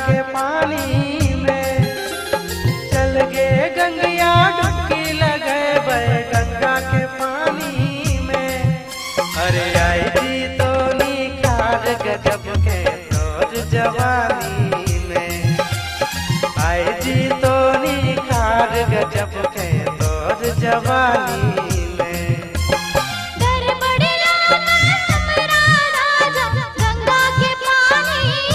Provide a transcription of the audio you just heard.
के पानी में, चल गे गंगिया डुबकी लगे बे गंगा के पानी में। अरे आई जी तो निखार गजब के तोर जवानी में, आई जी तो निखार गजब के तोर जवानी।